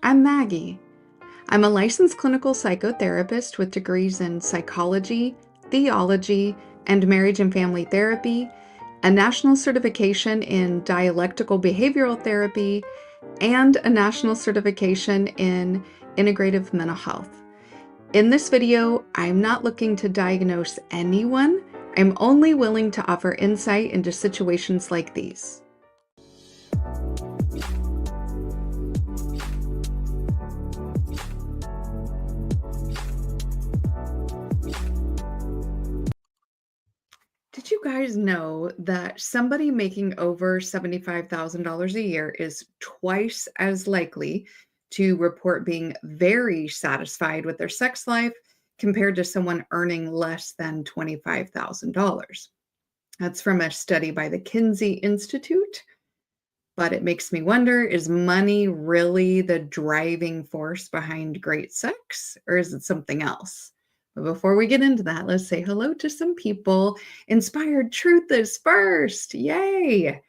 I'm Maggie. I'm a licensed clinical psychotherapist with degrees in psychology, theology, and marriage and family therapy, a national certification in dialectical behavioral therapy, and a national certification in integrative mental health. In this video, I'm not looking to diagnose anyone. I'm only willing to offer insight into situations like these. Did you guys know that somebody making over $75,000 a year is twice as likely to report being very satisfied with their sex life compared to someone earning less than $25,000? That's from a study by the Kinsey Institute. But it makes me wonder, is money really the driving force behind great sex, or is it something else? But before we get into that, let's say hello to some people. Inspired Truth is first. Yay.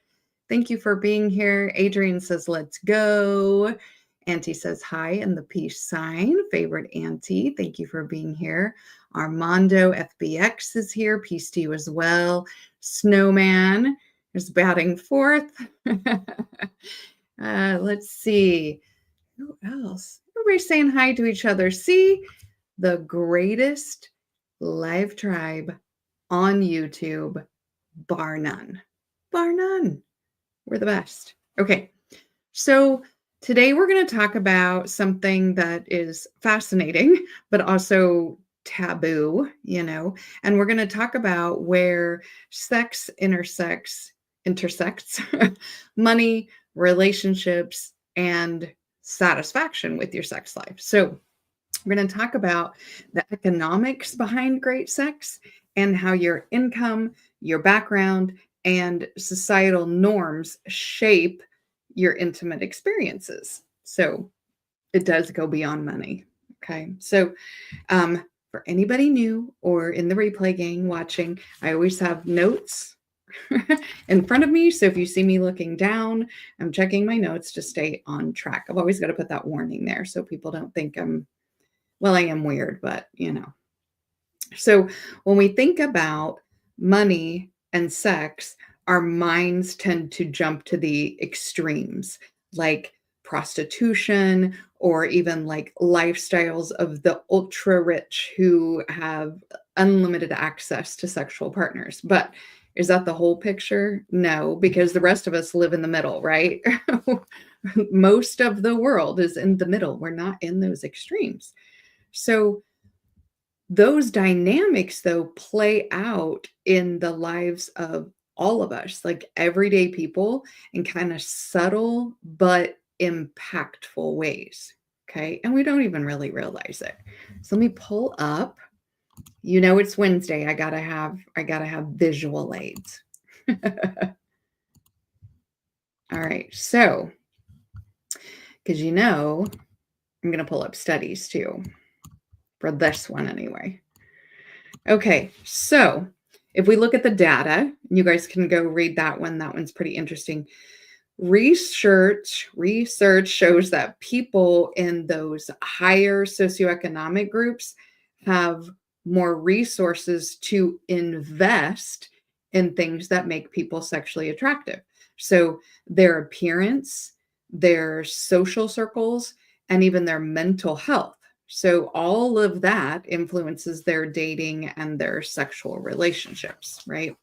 Thank you for being here. Adrian says, let's go. Auntie says hi and the peace sign. Favorite Auntie. Thank you for being here. Armando FBX is here. Peace to you as well. Snowman is batting fourth. Let's see. Who else? Everybody's saying hi to each other. See, the greatest live tribe on YouTube, bar none. Bar none. We're the best. Okay, so today we're going to talk about something that is fascinating, but also taboo, and we're going to talk about where sex intersects money, relationships, and satisfaction with your sex life. So we're going to talk about the economics behind great sex and how your income, your background, and societal norms shape your intimate experiences. So it does go beyond money. Okay. So for anybody new or in the replay gang watching, I always have notes in front of me. So if you see me looking down, I'm checking my notes to stay on track. I've always got to put that warning there so people don't think I am weird, but So when we think about money and sex, our minds tend to jump to the extremes, like prostitution or even like lifestyles of the ultra rich who have unlimited access to sexual partners. But is that the whole picture? No, because the rest of us live in the middle, right? Most of the world is in the middle. We're not in those extremes. So those dynamics, though, play out in the lives of all of us, like everyday people, in kind of subtle but impactful ways. Okay. And we don't even really realize it. So let me pull up. It's Wednesday. I gotta have visual aids. All right. So, because I'm gonna pull up studies too. For this one anyway. Okay, so if we look at the data, you guys can go read that one. That one's pretty interesting. Research shows that people in those higher socioeconomic groups have more resources to invest in things that make people sexually attractive. So their appearance, their social circles, and even their mental health. So all of that influences their dating and their sexual relationships, right?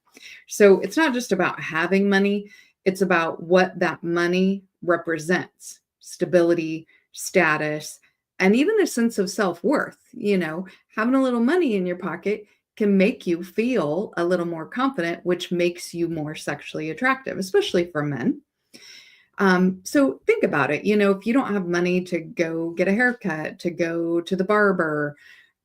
So it's not just about having money, it's about what that money represents: stability, status, and even a sense of self-worth. Having a little money in your pocket can make you feel a little more confident, which makes you more sexually attractive, especially for men. So think about it. If you don't have money to go get a haircut, to go to the barber,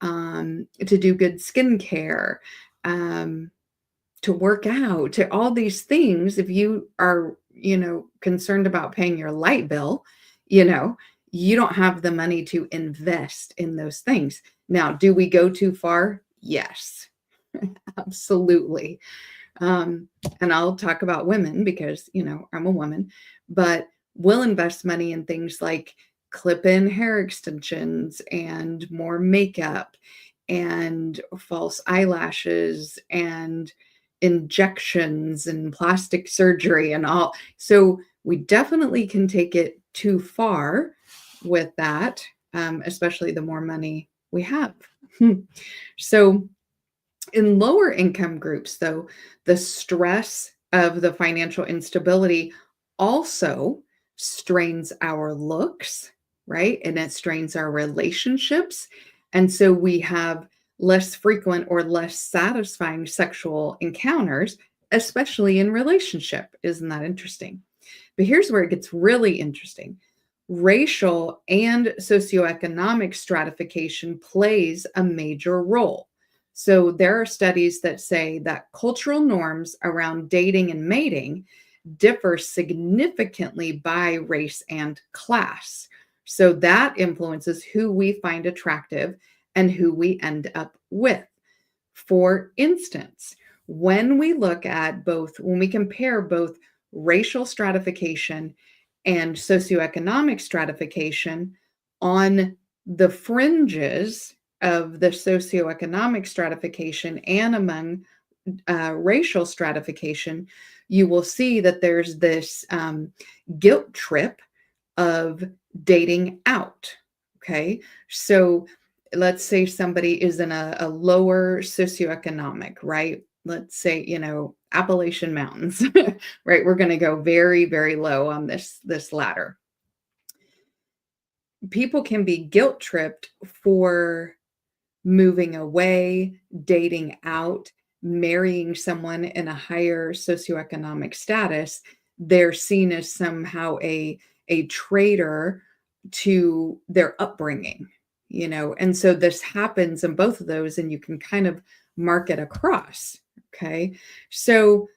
to do good skincare, to work out, to all these things, if you are, concerned about paying your light bill, you don't have the money to invest in those things. Now, do we go too far? Yes, absolutely. And I'll talk about women because, I'm a woman, but we'll invest money in things like clip-in hair extensions and more makeup and false eyelashes and injections and plastic surgery and all. So we definitely can take it too far with that, especially the more money we have. So in lower income groups, though, the stress of the financial instability also strains our looks, right? And it strains our relationships. And so we have less frequent or less satisfying sexual encounters, especially in relationship. Isn't that interesting? But here's where it gets really interesting. Racial and socioeconomic stratification plays a major role. So there are studies that say that cultural norms around dating and mating differ significantly by race and class. So that influences who we find attractive and who we end up with. For instance, when we compare both racial stratification and socioeconomic stratification on the fringes of the socioeconomic stratification and among racial stratification, you will see that there's this guilt trip of dating out. Okay. So let's say somebody is in a lower socioeconomic, right? Let's say, Appalachian Mountains, right? We're going to go very, very low on this ladder. People can be guilt tripped for moving away, dating out, marrying someone in a higher socioeconomic status. They're seen as somehow a traitor to their upbringing, and so this happens in both of those, and you can kind of mark it across. Okay. So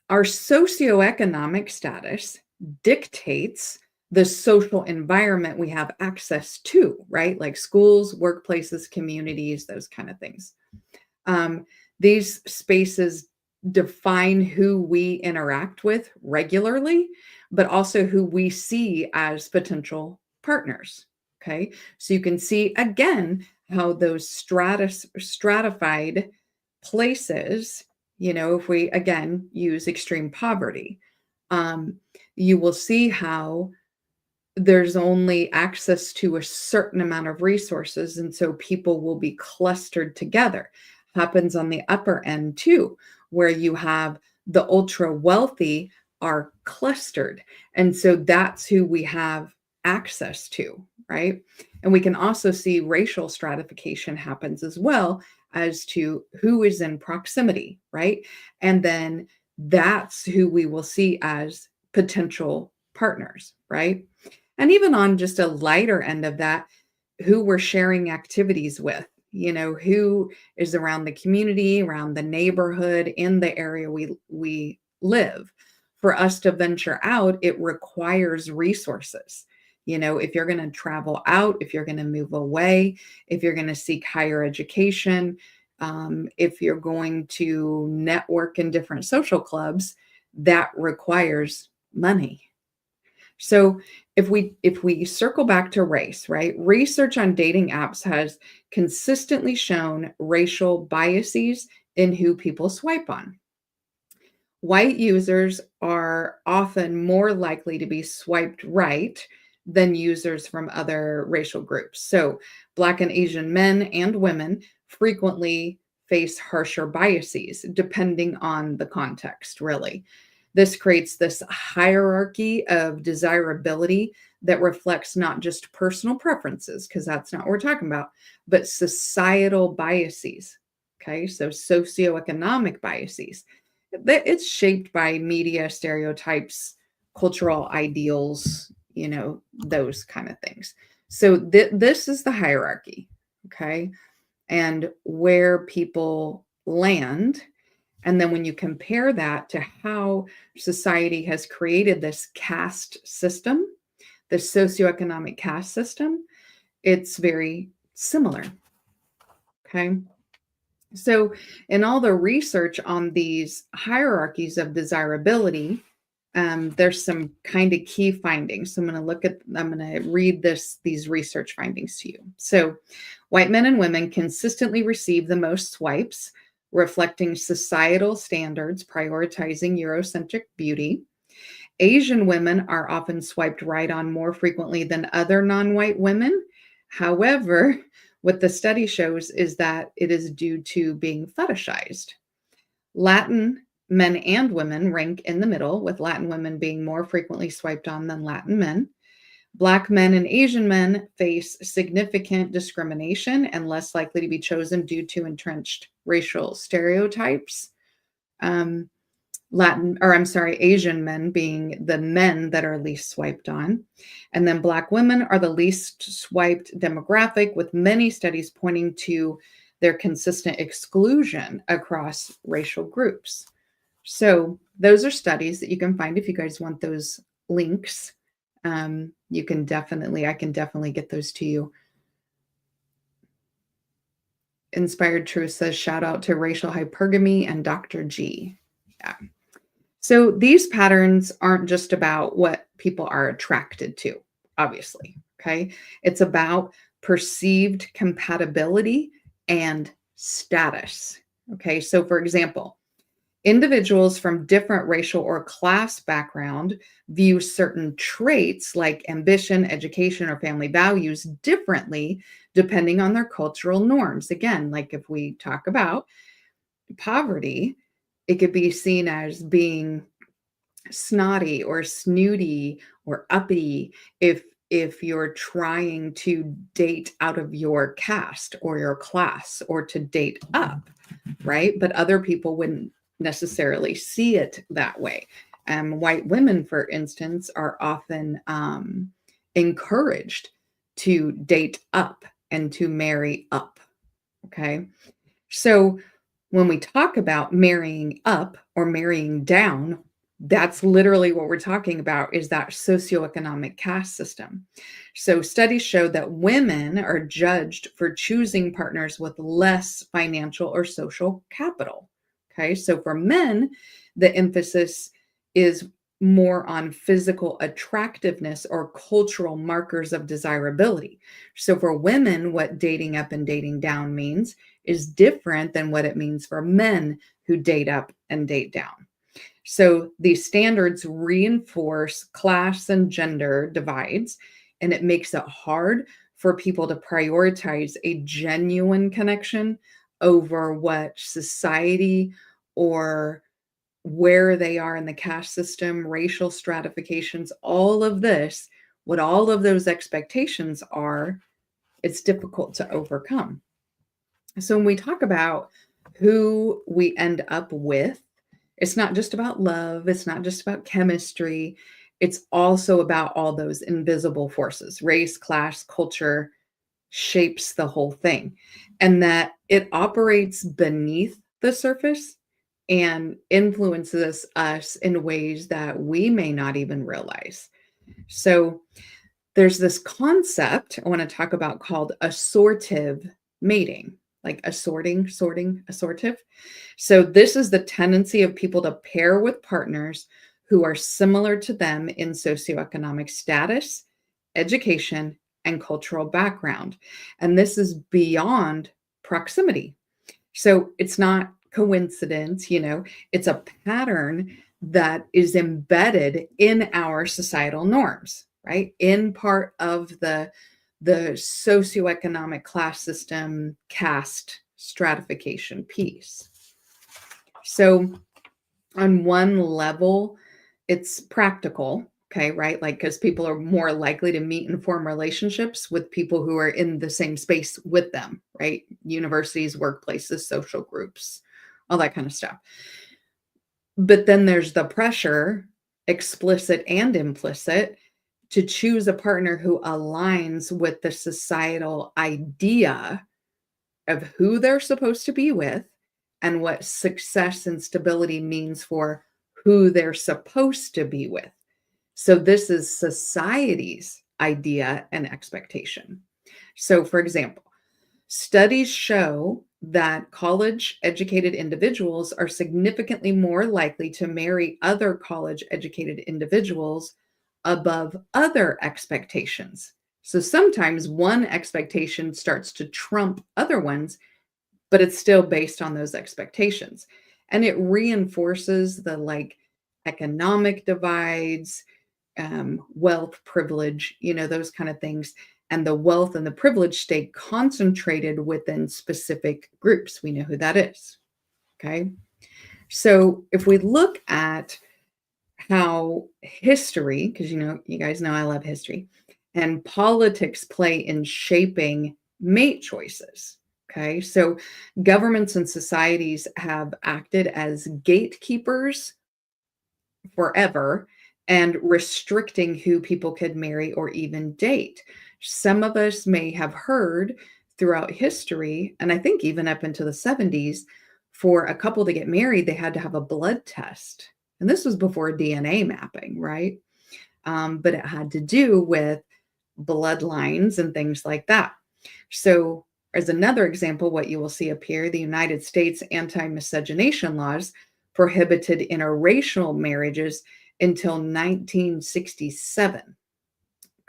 our socioeconomic status dictates the social environment we have access to, right? Like schools, workplaces, communities, those kind of things. These spaces define who we interact with regularly, but also who we see as potential partners. Okay. So you can see again how those stratified places, if we again use extreme poverty, you will see how there's only access to a certain amount of resources. And so people will be clustered together. Happens on the upper end too, where you have the ultra wealthy are clustered. And so that's who we have access to, right? And we can also see racial stratification happens as well as to who is in proximity, right? And then that's who we will see as potential partners, right? And even on just a lighter end of that, who we're sharing activities with, who is around the community, around the neighborhood, in the area we live. For us to venture out, it requires resources. If you're going to travel out, if you're going to move away, if you're going to seek higher education, if you're going to network in different social clubs, that requires money. So if we circle back to race, right? Research on dating apps has consistently shown racial biases in who people swipe on. White users are often more likely to be swiped right than users from other racial groups. So Black and Asian men and women frequently face harsher biases depending on the context, really. This creates this hierarchy of desirability that reflects not just personal preferences, because that's not what we're talking about, but societal biases. Okay, so socioeconomic biases. It's shaped by media stereotypes, cultural ideals, those kind of things. So this is the hierarchy, okay, and where people land. And then when you compare that to how society has created this caste system, the socioeconomic caste system, it's very similar. Okay. So in all the research on these hierarchies of desirability, there's some kind of key findings. So I'm going to read these research findings to you. So white men and women consistently receive the most swipes, reflecting societal standards prioritizing Eurocentric beauty. Asian women are often swiped right on more frequently than other non-white women. However, what the study shows is that it is due to being fetishized. Latin men and women rank in the middle, with Latin women being more frequently swiped on than Latin men. Black men and Asian men face significant discrimination and less likely to be chosen due to entrenched racial stereotypes. Asian men being the men that are least swiped on. And then Black women are the least swiped demographic, with many studies pointing to their consistent exclusion across racial groups. So those are studies that you can find. If you guys want those links, I can definitely get those to you. Inspired Truth says, shout out to Racial Hypergamy and Dr. G. Yeah. So these patterns aren't just about what people are attracted to, obviously, okay? It's about perceived compatibility and status, okay? So for example, individuals from different racial or class background view certain traits like ambition, education, or family values differently depending on their cultural norms. Again, like if we talk about poverty, it could be seen as being snotty or snooty or uppity if you're trying to date out of your caste or your class or to date up, right? But other people wouldn't necessarily see it that way. White women, for instance, are often encouraged to date up and to marry up, okay? So when we talk about marrying up or marrying down, that's literally what we're talking about, is that socioeconomic caste system. So studies show that women are judged for choosing partners with less financial or social capital. Okay, so for men, the emphasis is more on physical attractiveness or cultural markers of desirability. So for women, what dating up and dating down means is different than what it means for men who date up and date down. So these standards reinforce class and gender divides, and it makes it hard for people to prioritize a genuine connection over what society or where they are in the caste system, racial stratifications, all of this, what all of those expectations are, it's difficult to overcome. So when we talk about who we end up with, it's not just about love. It's not just about chemistry. It's also about all those invisible forces. Race, class, culture shapes the whole thing, and that it operates beneath the surface and influences us in ways that we may not even realize. So there's this concept I want to talk about called assortive mating, like assortive. So this is the tendency of people to pair with partners who are similar to them in socioeconomic status, education, and cultural background. And this is beyond proximity. So it's not coincidence, it's a pattern that is embedded in our societal norms, right? In part of the socioeconomic class system, caste stratification piece. So on one level, it's practical, okay, right? Like, because people are more likely to meet and form relationships with people who are in the same space with them, right? Universities, workplaces, social groups, all that kind of stuff. But then there's the pressure, explicit and implicit, to choose a partner who aligns with the societal idea of who they're supposed to be with and what success and stability means for who they're supposed to be with. So this is society's idea and expectation. So for example, studies show that college-educated individuals are significantly more likely to marry other college-educated individuals above other expectations. So sometimes one expectation starts to trump other ones, but it's still based on those expectations. And it reinforces the economic divides, wealth, privilege, those kind of things. And the wealth and the privilege stay concentrated within specific groups. We know who that is. Okay. So if we look at how history, because you guys know I love history, and politics play in shaping mate choices. Okay. So governments and societies have acted as gatekeepers forever and restricting who people could marry or even date. Some of us may have heard throughout history, and I think even up into the 70s, for a couple to get married, they had to have a blood test. And this was before DNA mapping, right? But it had to do with bloodlines and things like that. So, as another example, what you will see up here, the United States anti-miscegenation laws prohibited interracial marriages until 1967.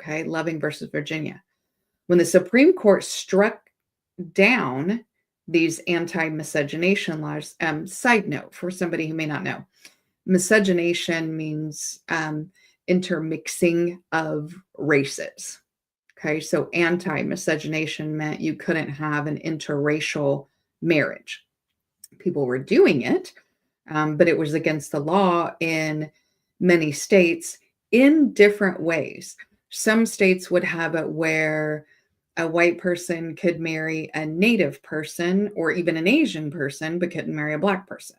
Okay, Loving versus Virginia. When the Supreme Court struck down these anti-miscegenation laws, side note for somebody who may not know, miscegenation means intermixing of races. Okay, so anti-miscegenation meant you couldn't have an interracial marriage. People were doing it, but it was against the law in many states in different ways. Some states would have it where a white person could marry a Native person or even an Asian person, but couldn't marry a Black person.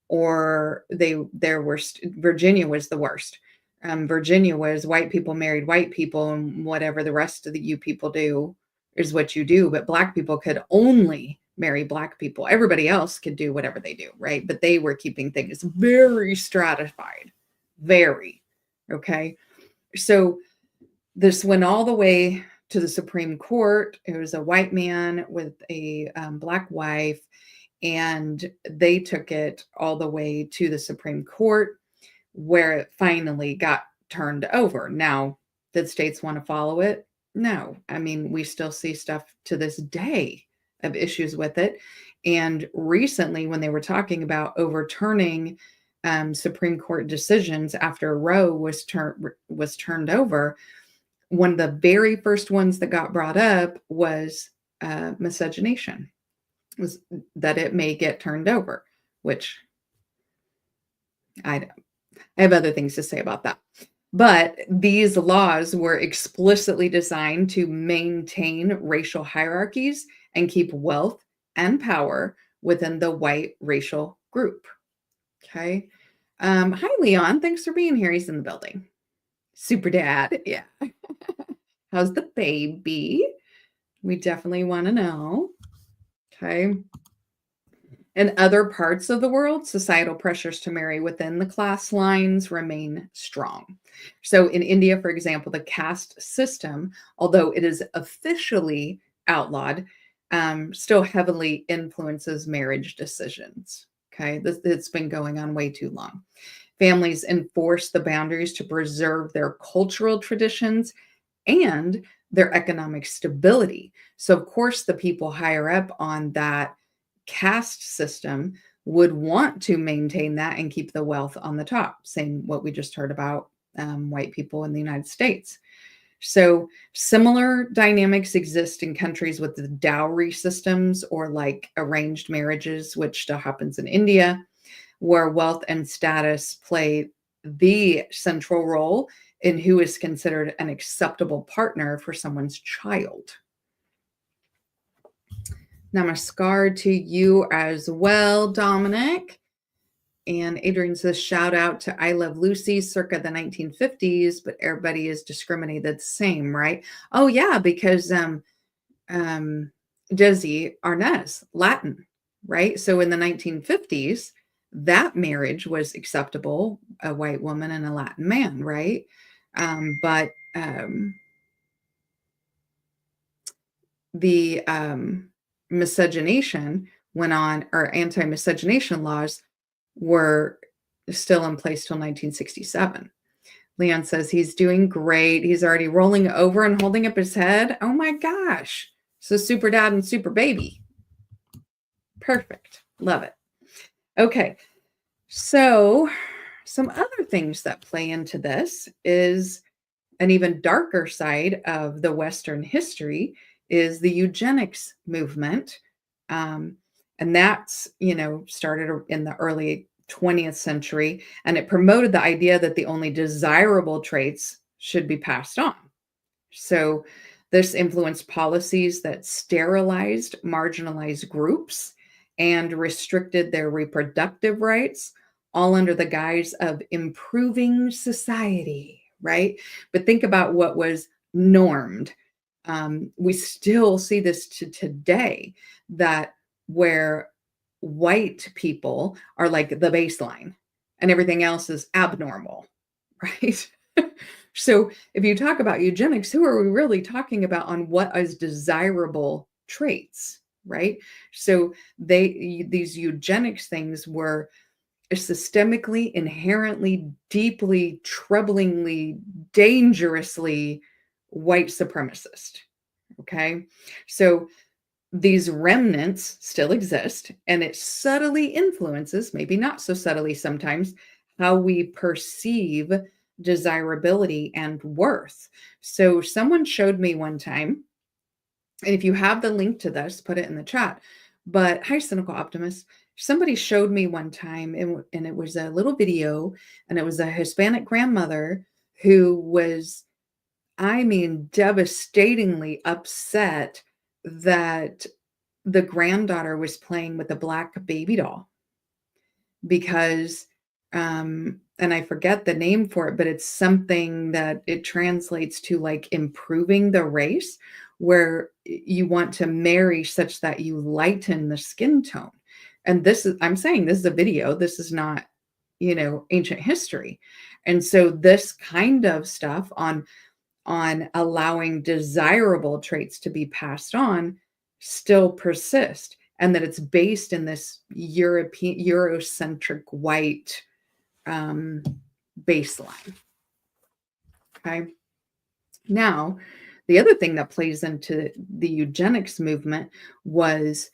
Or Virginia was the worst. Virginia was white people married white people, and whatever the rest of the you people do is what you do. But Black people could only marry Black people. Everybody else could do whatever they do, right? But they were keeping things very stratified, very. Okay. So this went all the way to the Supreme Court. It was a white man with a Black wife, and they took it all the way to the Supreme Court, where it finally got turned over. Now, did states want to follow it? No. I mean, we still see stuff to this day of issues with it. And recently, when they were talking about overturning Supreme Court decisions after Roe was turned over, one of the very first ones that got brought up was miscegenation, was that it may get turned over, which I have other things to say about that. But these laws were explicitly designed to maintain racial hierarchies and keep wealth and power within the white racial group. Okay. Hi, Leon. Thanks for being here. He's in the building. Super dad. Yeah. How's the baby? We definitely want to know. Okay. In other parts of the world, societal pressures to marry within the class lines remain strong. So in India, for example, the caste system, although it is officially outlawed, still heavily influences marriage decisions. Okay, it's been going on way too long. Families enforce the boundaries to preserve their cultural traditions and their economic stability. So, of course, the people higher up on that caste system would want to maintain that and keep the wealth on the top. Same what we just heard about white people in the United States. So similar dynamics exist in countries with the dowry systems or like arranged marriages, which still happens in India, where wealth and status play the central role in who is considered an acceptable partner for someone's child. Namaskar to you as well, Dominic. And Adrian says, shout out to I Love Lucy circa the 1950s, but everybody is discriminated the same, right? Oh, yeah, because Desi Arnaz, Latin, right? So in the 1950s, that marriage was acceptable, a white woman and a Latin man, right? But the miscegenation went on, or anti-miscegenation laws were still in place till 1967. Leon says he's doing great. He's already rolling over and holding up his head. Oh my gosh. So super dad and super baby. Perfect. Love it. Okay. So some other things that play into this is an even darker side of the Western history is the eugenics movement. And that's, started in the early 20th century, and it promoted the idea that the only desirable traits should be passed on. So this influenced policies that sterilized marginalized groups and restricted their reproductive rights, all under the guise of improving society, right? But think about what was normed. We still see this to today, that where white people are like the baseline and everything else is abnormal, right? So if you talk about eugenics, who are we really talking about on what is desirable traits, right? So these eugenics things were systemically, inherently, deeply, troublingly, dangerously white supremacist. Okay. So these remnants still exist, and it subtly influences, maybe not so subtly sometimes, how we perceive desirability and worth. So someone showed me one time, and if you have the link to this, put it in the chat. But hi, Cynical Optimist. Somebody showed me one time, and it was a little video, and it was a Hispanic grandmother who was, I mean, devastatingly upset that the granddaughter was playing with a black baby doll because, and I forget the name for it, but it's something that it translates to like improving the race, where you want to marry such that you lighten the skin tone. And this is, I'm saying this is a video, this is not, ancient history. And so this kind of stuff on allowing desirable traits to be passed on still persist, and that it's based in this Eurocentric white baseline. Okay. Now, the other thing that plays into the eugenics movement was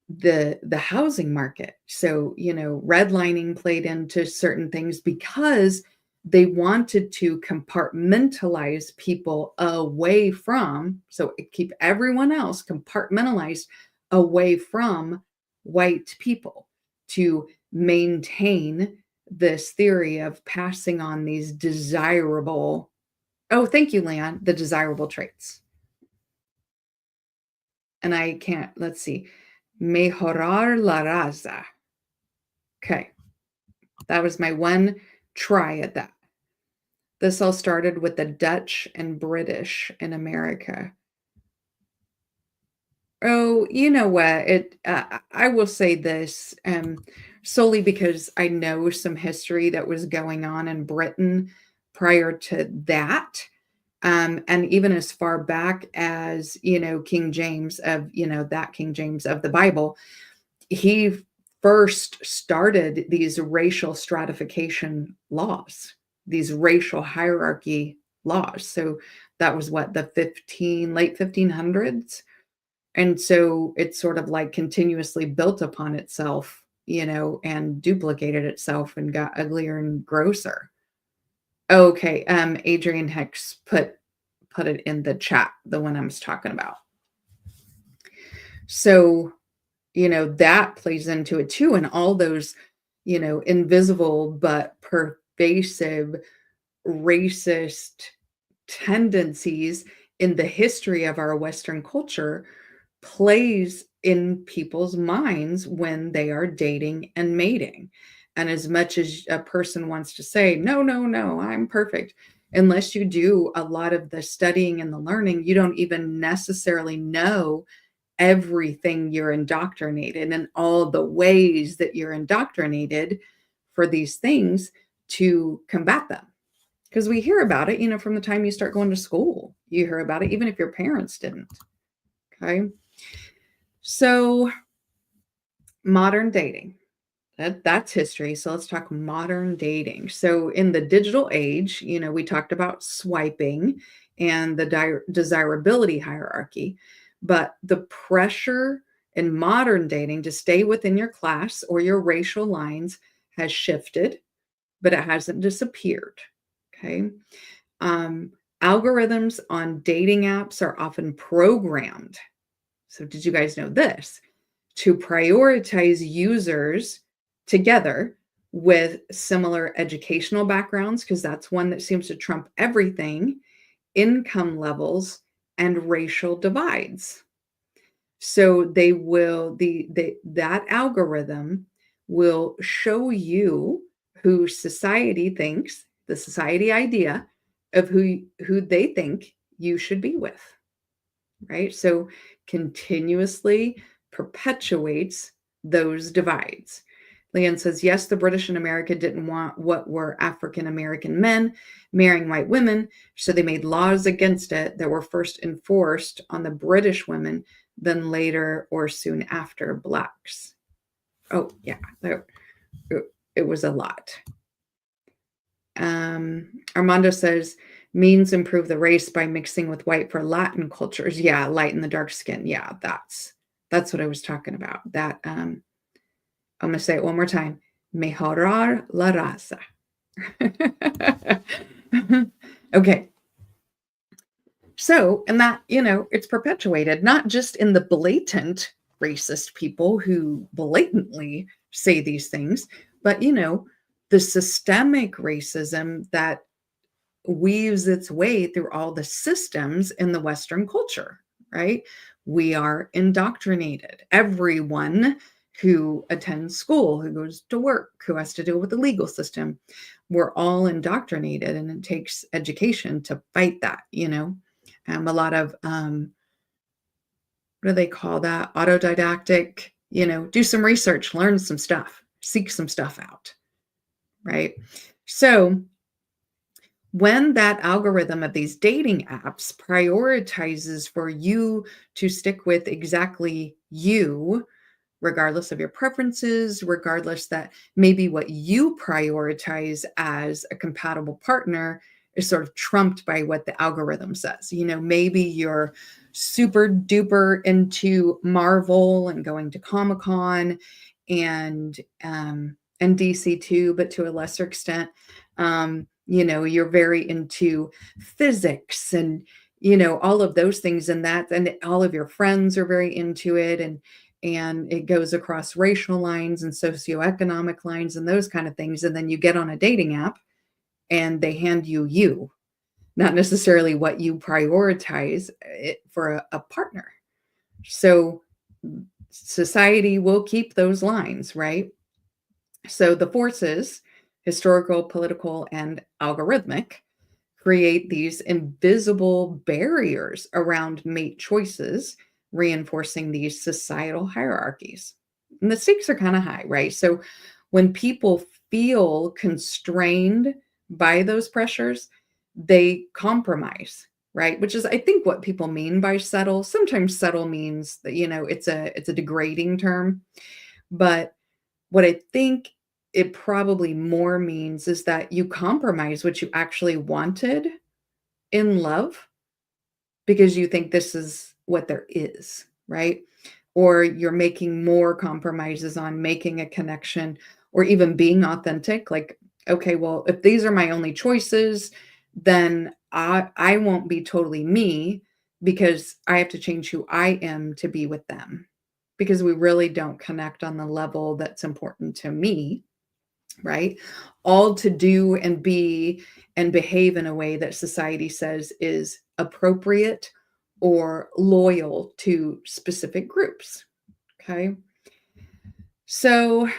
the housing market. So, redlining played into certain things because they wanted to compartmentalize people away from, so keep everyone else compartmentalized away from white people, to maintain this theory of passing on these desirable, oh, thank you, Leon, the desirable traits. And I can't, let's see, mejorar la raza. Okay, that was my one try at that. This all started with the Dutch and British in America. Oh, you know what? I will say this, solely because I know some history that was going on in Britain prior to that. And even as far back as, King James of, that King James of the Bible, he first started these racial stratification laws, these racial hierarchy laws. So that was what, the late 1500s. And so it's sort of like continuously built upon itself, and duplicated itself and got uglier and grosser. Okay. Adrian Hex put it in the chat, the one I was talking about. So, that plays into it too. And all those, invisible but pervasive racist tendencies in the history of our Western culture plays in people's minds when they are dating and mating. And as much as a person wants to say, no, no, no, I'm perfect, unless you do a lot of the studying and the learning, you don't even necessarily know everything you're indoctrinated and all the ways that you're indoctrinated for these things to combat them. Because we hear about it, from the time you start going to school, you hear about it, even if your parents didn't. Okay. So modern dating. That's history. So let's talk modern dating. So in the digital age, we talked about swiping and the desirability hierarchy, but the pressure in modern dating to stay within your class or your racial lines has shifted, but it hasn't disappeared. Okay. Um, Algorithms on dating apps are often programmed. So did you guys know this? To prioritize users together with similar educational backgrounds, because that's one that seems to trump everything, income levels, and racial divides. So they will that algorithm will show you who society thinks, the society idea of who they think you should be with, right? So continuously perpetuates those divides. Leanne says, yes, the British in America didn't want what were African American men marrying white women, so they made laws against it that were first enforced on the British women, then later or soon after blacks. Oh, yeah, it was a lot. Armando says, means improve the race by mixing with white for Latin cultures. Yeah, light and the dark skin. Yeah, that's what I was talking about. That I'm gonna say it one more time. Mejorar la raza. Okay. So, and that, it's perpetuated not just in the blatant racist people who blatantly say these things, but the systemic racism that weaves its way through all the systems in the Western culture, right? We are indoctrinated. Everyone who attends school, who goes to work, who has to deal with the legal system, we're all indoctrinated, and it takes education to fight that, a lot of, what do they call that? Autodidactic, do some research, learn some stuff, seek some stuff out, right? So when that algorithm of these dating apps prioritizes for you to stick with exactly you, regardless of your preferences, regardless that maybe what you prioritize as a compatible partner is sort of trumped by what the algorithm says. Maybe you're super duper into Marvel and going to Comic-Con and DC too, but to a lesser extent. You're very into physics and all of those things, and all of your friends are very into it, and it goes across racial lines and socioeconomic lines and those kind of things. And then you get on a dating app and they hand you, not necessarily what you prioritize for a partner. So society will keep those lines, right? So the forces, historical, political, and algorithmic, create these invisible barriers around mate choices, reinforcing these societal hierarchies. And the stakes are kind of high, right? So when people feel constrained by those pressures, they compromise, right? Which is, I think, what people mean by settle. Sometimes settle means that, it's a degrading term. But what I think it probably more means is that you compromise what you actually wanted in love because you think this is what there is, right? Or you're making more compromises on making a connection or even being authentic. Like, okay, well, if these are my only choices, then I won't be totally me because I have to change who I am to be with them because we really don't connect on the level that's important to me, right? All to do and be and behave in a way that society says is appropriate or loyal to specific groups. Okay. So,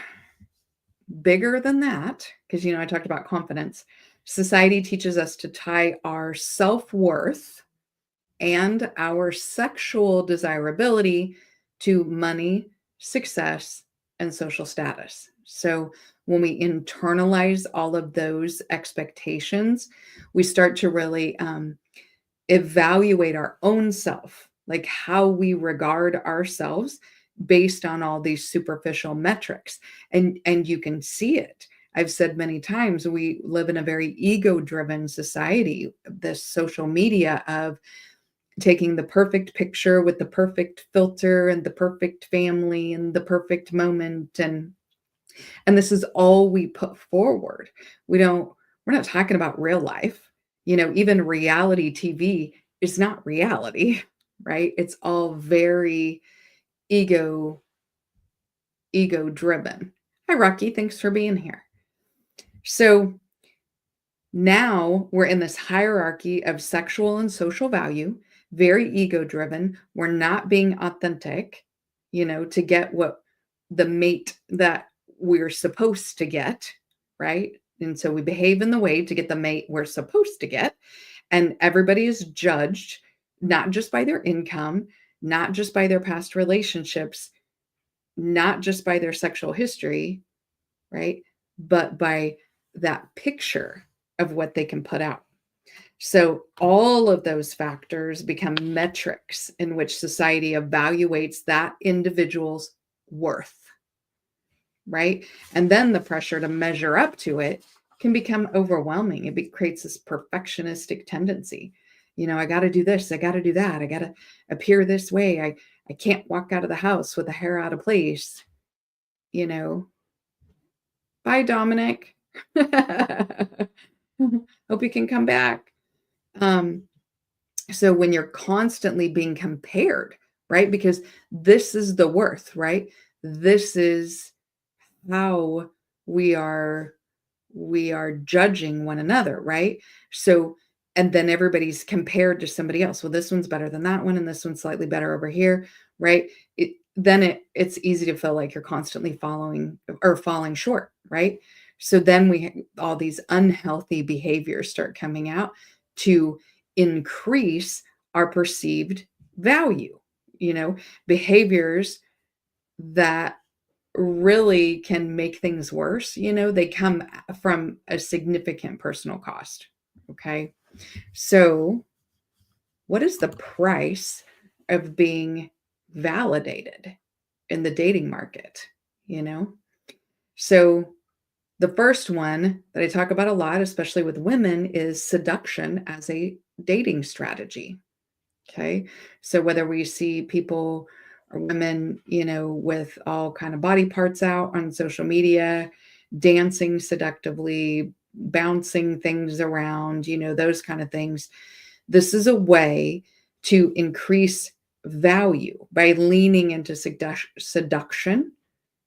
bigger than that, because, I talked about confidence, society teaches us to tie our self worth and our sexual desirability to money, success, and social status. So when we internalize all of those expectations, we start to really evaluate our own self, like how we regard ourselves based on all these superficial metrics. And you can see it. I've said many times, we live in a very ego-driven society, this social media of taking the perfect picture with the perfect filter and the perfect family and the perfect moment, and this is all we put forward. We're not talking about real life. Even reality TV is not reality, right? It's all very ego ego driven. Hi Rocky, thanks for being here. So now we're in this hierarchy of sexual and social value, very ego driven. We're not being authentic, to get what the mate that we're supposed to get, right? And so we behave in the way to get the mate we're supposed to get. And everybody is judged not just by their income, not just by their past relationships, not just by their sexual history, right? But by that picture of what they can put out. So all of those factors become metrics in which society evaluates that individual's worth, right? And then the pressure to measure up to it can become overwhelming. It creates this perfectionistic tendency. I got to do this, I got to do that, I got to appear this way. I can't walk out of the house with the hair out of place. Bye, Dominic. Hope you can come back. So when you're constantly being compared, right? Because this is the worth, right? This is how we are judging one another, right? So, and then everybody's compared to somebody else. Well, this one's better than that one, and this one's slightly better over here, right? It's easy to feel like you're constantly falling short, right? So then all these unhealthy behaviors start coming out to increase our perceived value, behaviors that really can make things worse. They come from a significant personal cost. Okay. So what is the price of being validated in the dating market? So the first one that I talk about a lot, especially with women, is seduction as a dating strategy. Okay. So whether we see people or women, with all kind of body parts out on social media, dancing seductively, bouncing things around, those kind of things. This is a way to increase value by leaning into seduction.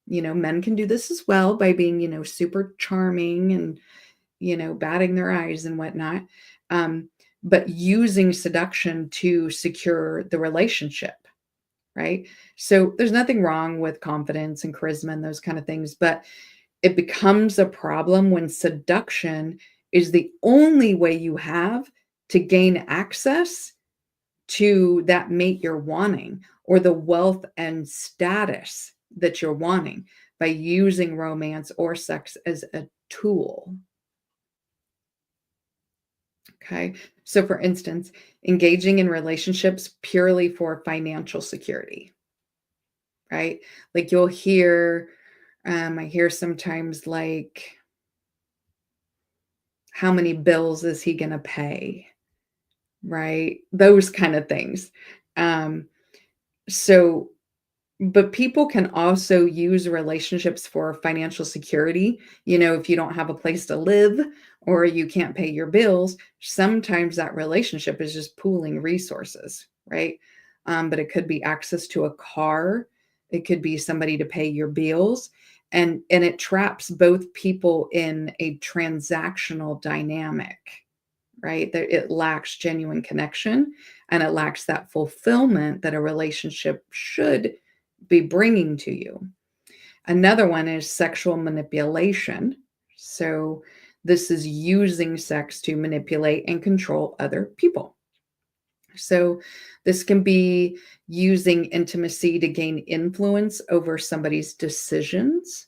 Men can do this as well by being, super charming and, batting their eyes and whatnot. But using seduction to secure the relationship, right? So there's nothing wrong with confidence and charisma and those kind of things, but it becomes a problem when seduction is the only way you have to gain access to that mate you're wanting or the wealth and status that you're wanting by using romance or sex as a tool. Okay. So for instance, engaging in relationships purely for financial security, right? Like you'll hear, I hear sometimes like, how many bills is he going to pay? Right? Those kind of things. So, but people can also use relationships for financial security. If you don't have a place to live or you can't pay your bills, sometimes that relationship is just pooling resources, right? But it could be access to a car. It could be somebody to pay your bills. And it traps both people in a transactional dynamic, right? It lacks genuine connection and it lacks that fulfillment that a relationship should be bringing to you. Another one is sexual manipulation. So this is using sex to manipulate and control other people. So this can be using intimacy to gain influence over somebody's decisions,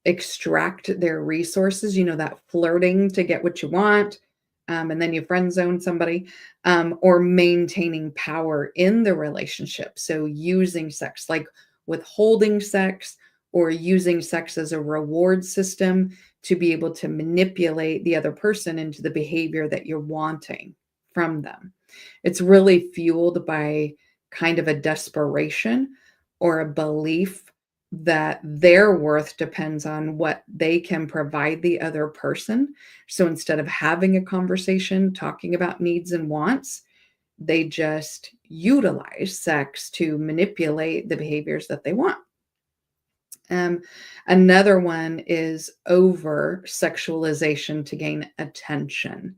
extract their resources, that flirting to get what you want, and then you friend zone somebody, or maintaining power in the relationship. So using sex, like withholding sex or using sex as a reward system to be able to manipulate the other person into the behavior that you're wanting from them. It's really fueled by kind of a desperation or a belief that their worth depends on what they can provide the other person. So instead of having a conversation talking about needs and wants, they just utilize sex to manipulate the behaviors that they want. Um, Another one is over sexualization to gain attention.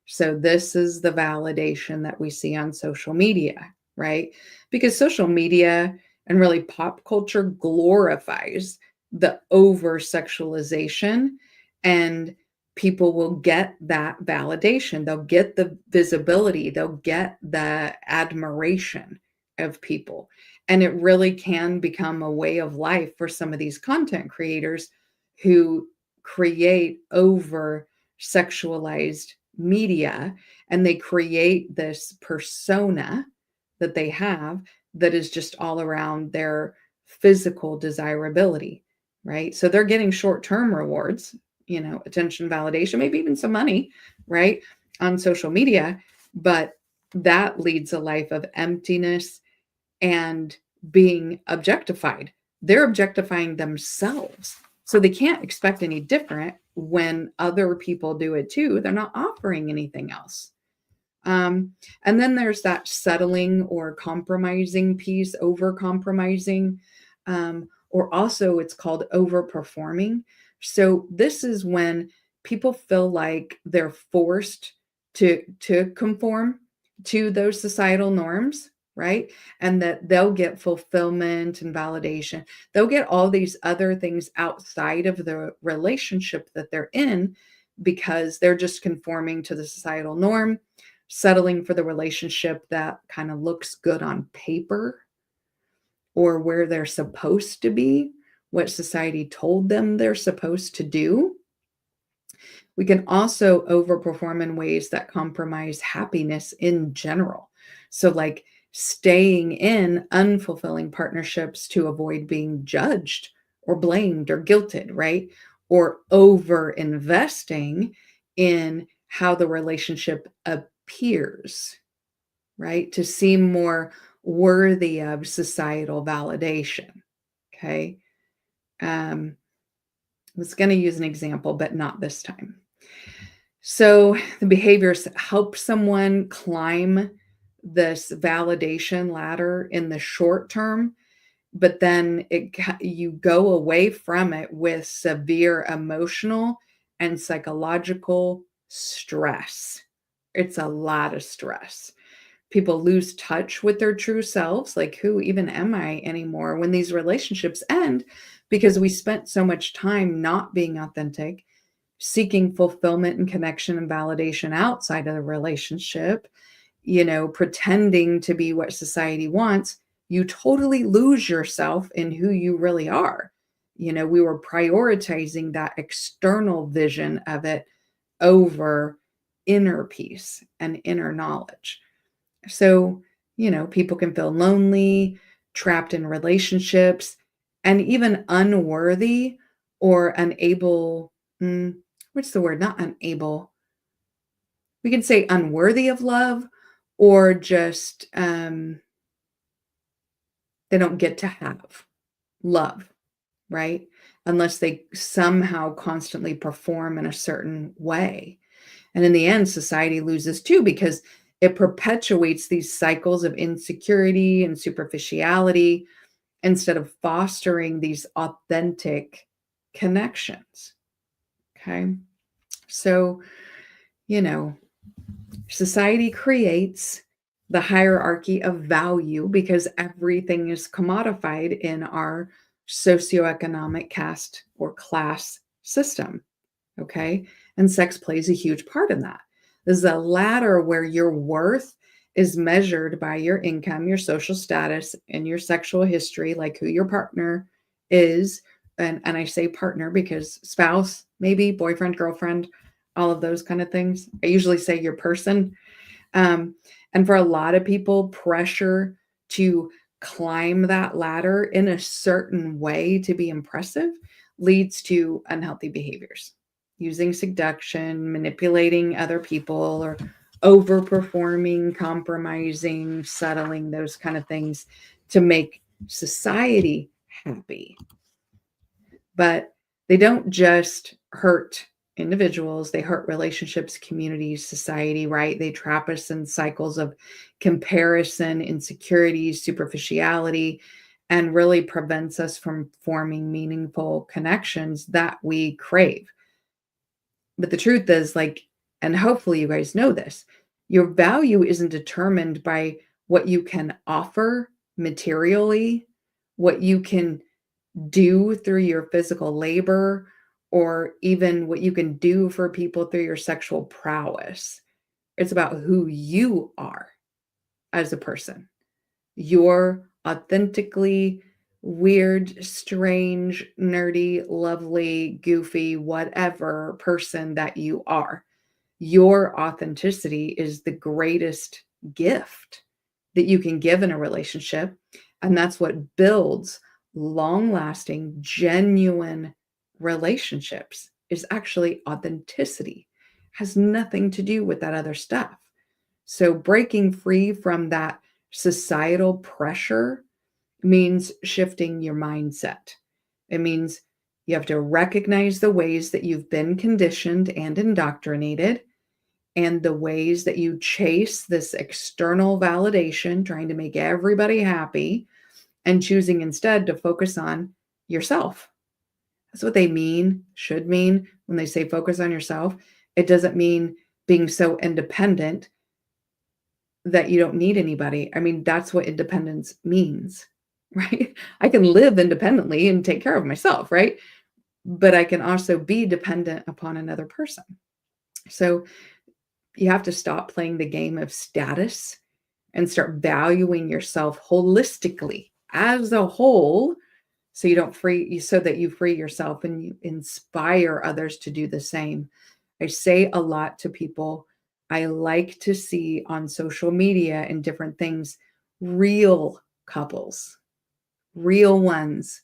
So this is the validation that we see on social media, right? Because social media and really pop culture glorifies the over sexualization, and people will get that validation. They'll get the visibility, they'll get the admiration of people. And it really can become a way of life for some of these content creators who create over sexualized media, and they create this persona that they have that is just all around their physical desirability, right? So they're getting short-term rewards, attention, validation, maybe even some money, right, on social media, but that leads a life of emptiness and being objectified. They're objectifying themselves. So they can't expect any different when other people do it too. They're not offering anything else. And then there's that settling or compromising piece, over compromising, or also it's called overperforming. So this is when people feel like they're forced to conform to those societal norms, right? And that they'll get fulfillment and validation. They'll get all these other things outside of the relationship that they're in because they're just conforming to the societal norm, settling for the relationship that kind of looks good on paper or where they're supposed to be, what society told them they're supposed to do. We can also overperform in ways that compromise happiness in general. So, like staying in unfulfilling partnerships to avoid being judged or blamed or guilted, right? Or over investing in how the relationship appears, right? To seem more worthy of societal validation. Okay. I was going to use an example, but not this time. So the behaviors help someone climb this validation ladder in the short term, but then you go away from it with severe emotional and psychological stress. It's a lot of stress. People lose touch with their true selves, like who even am I anymore when these relationships end, because we spent so much time not being authentic, seeking fulfillment and connection and validation outside of the relationship, pretending to be what society wants. You totally lose yourself in who you really are. We were prioritizing that external vision of it over inner peace and inner knowledge. So, people can feel lonely, trapped in relationships, and even unworthy or unable. What's the word? Not unable. We can say unworthy of love, or just they don't get to have love, right? Unless they somehow constantly perform in a certain way. And in the end, society loses too, because it perpetuates these cycles of insecurity and superficiality instead of fostering these authentic connections. Okay. So, society creates the hierarchy of value because everything is commodified in our socioeconomic caste or class system. Okay. And sex plays a huge part in that. There's a ladder where your worth is measured by your income, your social status, and your sexual history, like who your partner is. And I say partner because spouse, maybe boyfriend, girlfriend, all of those kind of things. I usually say your person. And for a lot of people, pressure to climb that ladder in a certain way to be impressive leads to unhealthy behaviors. Using seduction, manipulating other people, or overperforming, compromising, settling, those kind of things to make society happy. But they don't just hurt individuals, they hurt relationships, communities, society, right? They trap us in cycles of comparison, insecurity, superficiality, and really prevents us from forming meaningful connections that we crave. But the truth is, like, and hopefully you guys know this, your value isn't determined by what you can offer materially, what you can do through your physical labor, or even what you can do for people through your sexual prowess. It's about who you are as a person. You're authentically weird, strange, nerdy, lovely, goofy, whatever person that you are. Your authenticity is the greatest gift that you can give in a relationship. And that's what builds long-lasting, genuine relationships, is actually authenticity. Has nothing to do with that other stuff. So breaking free from that societal pressure means shifting your mindset. It means you have to recognize the ways that you've been conditioned and indoctrinated, and the ways that you chase this external validation, trying to make everybody happy, and choosing instead to focus on yourself. That's what they should mean when they say focus on yourself. It doesn't mean being so independent that you don't need anybody. I mean, that's what independence means, right? I can live independently and take care of myself, right? But I can also be dependent upon another person. So you have to stop playing the game of status and start valuing yourself holistically as a whole, so that you free yourself and you inspire others to do the same. I say a lot to people, I like to see on social media and different things, real couples, real ones,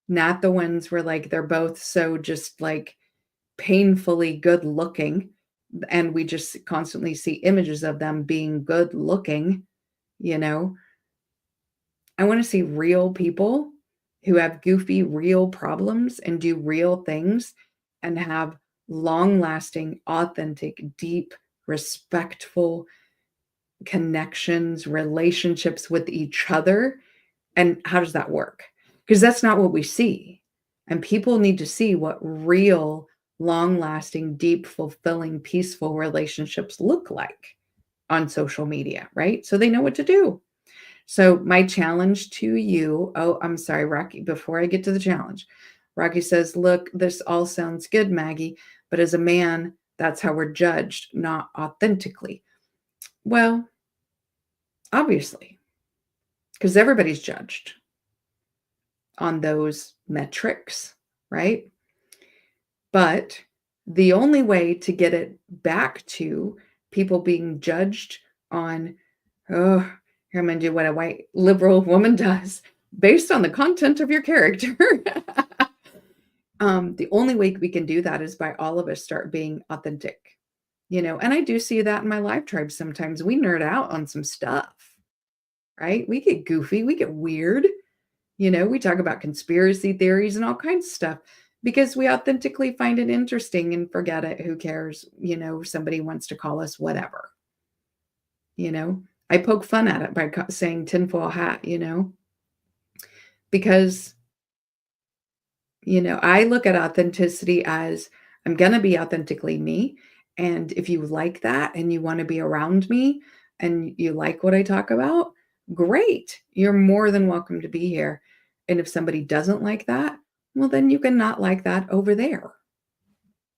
not the ones where like they're both so just like painfully good looking and we just constantly see images of them being good looking, you know. I want to see real people who have goofy, real problems and do real things and have long-lasting, authentic, deep, respectful connections, relationships with each other. And how does that work? Because that's not what we see. And people need to see what real, long-lasting, deep, fulfilling, peaceful relationships look like on social media, right? So they know what to do. So my challenge to you, oh, I'm sorry, Rocky, before I get to the challenge, Rocky says, look, this all sounds good, Maggie, but as a man, that's how we're judged, not authentically. Well, obviously, because everybody's judged on those metrics, right? But the only way to get it back to people being judged on, oh, here I'm going to do what a white liberal woman does based on the content of your character. The only way we can do that is by all of us start being authentic, and I do see that in my live tribe. Sometimes we nerd out on some stuff, right? We get goofy, we get weird, we talk about conspiracy theories and all kinds of stuff because we authentically find it interesting and forget it. Who cares? Somebody wants to call us whatever, I poke fun at it by saying tinfoil hat, because, I look at authenticity as I'm going to be authentically me. And if you like that and you want to be around me and you like what I talk about, great. You're more than welcome to be here. And if somebody doesn't like that, well, then you can not like that over there.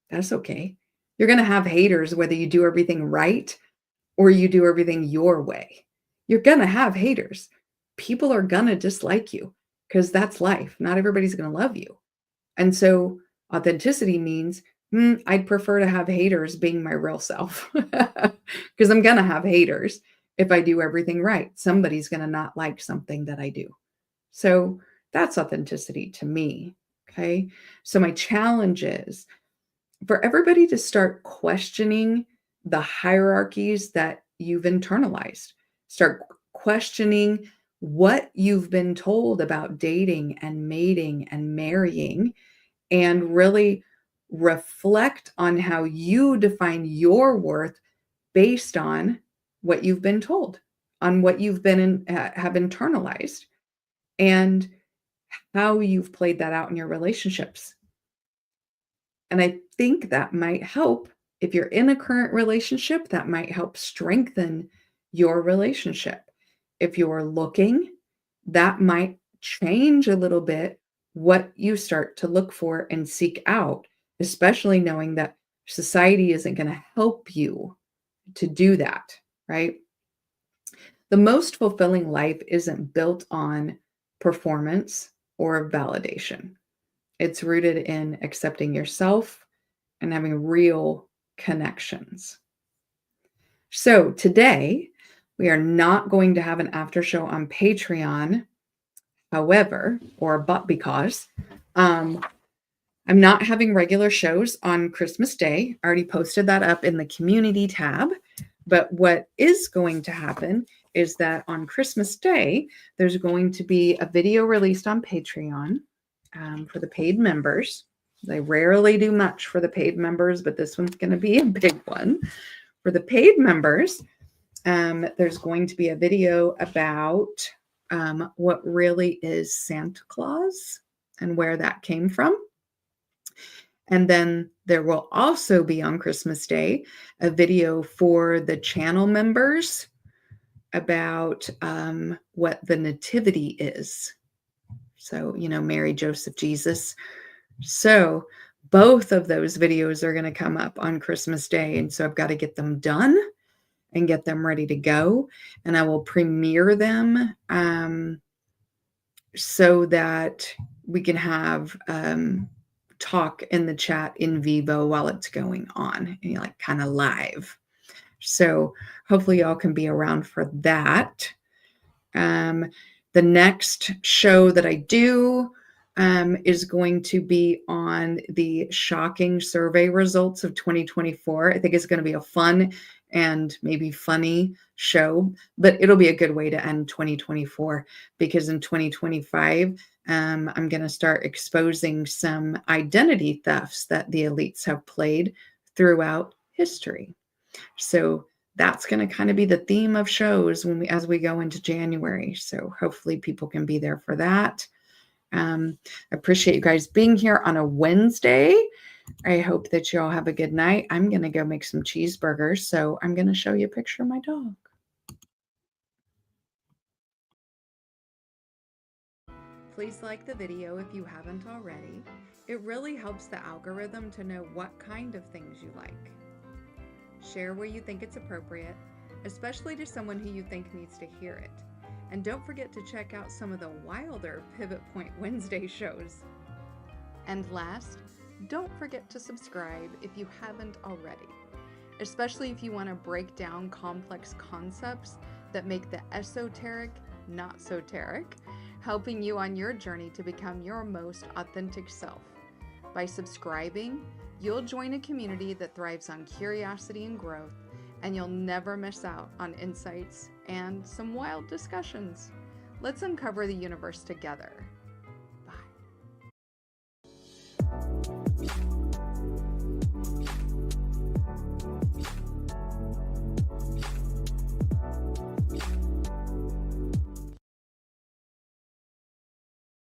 That's okay. You're going to have haters whether you do everything right or you do everything your way. You're going to have haters. People are going to dislike you because that's life. Not everybody's going to love you. And so authenticity means I'd prefer to have haters being my real self because I'm going to have haters if I do everything right. Somebody's going to not like something that I do. So that's authenticity to me. Okay. So my challenge is for everybody to start questioning the hierarchies that you've internalized. Start questioning what you've been told about dating and mating and marrying, and really reflect on how you define your worth based on what you've been told, on what you've have internalized, and how you've played that out in your relationships. And I think that might help. If you're in a current relationship, that might help strengthen your relationship. If you're looking, that might change a little bit what you start to look for and seek out, especially knowing that society isn't going to help you to do that, right? The most fulfilling life isn't built on performance or validation. It's rooted in accepting yourself and having real connections. So today, we are not going to have an after show on Patreon, however, but because I'm not having regular shows on Christmas Day. I already posted that up in the community tab. But what is going to happen is that on Christmas Day, there's going to be a video released on Patreon for the paid members. They rarely do much for the paid members, but this one's going to be a big one. For the paid members, there's going to be a video about what really is Santa Claus and where that came from. And then there will also be on Christmas Day a video for the channel members about what the nativity is. So, Mary, Joseph, Jesus. So both of those videos are going to come up on Christmas Day. And so I've got to get them done and get them ready to go. And I will premiere them so that we can have talk in the chat in vivo while it's going on, like kind of live. So hopefully y'all can be around for that. The next show that I do is going to be on the shocking survey results of 2024. I think it's going to be a fun and maybe funny show, but it'll be a good way to end 2024, because in 2025, I'm going to start exposing some identity thefts that the elites have played throughout history. So that's going to kind of be the theme of shows as we go into January. So hopefully people can be there for that. I appreciate you guys being here on a Wednesday. I hope that you all have a good night. I'm going to go make some cheeseburgers. So I'm going to show you a picture of my dog. Please like the video if you haven't already. It really helps the algorithm to know what kind of things you like. Share where you think it's appropriate, especially to someone who you think needs to hear it. And don't forget to check out some of the wilder Pivot Point Wednesday shows. And last, don't forget to subscribe if you haven't already, especially if you want to break down complex concepts that make the esoteric not soteric, helping you on your journey to become your most authentic self. By subscribing, you'll join a community that thrives on curiosity and growth, and you'll never miss out on insights and some wild discussions. Let's uncover the universe together.